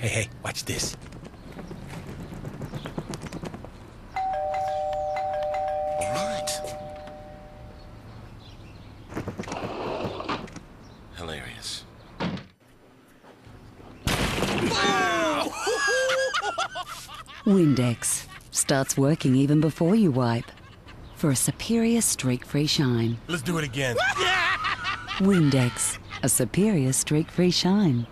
Hey, watch this. All right. Hilarious. Windex starts working even before you wipe for a superior streak-free shine. Let's do it again. Windex, a superior streak-free shine.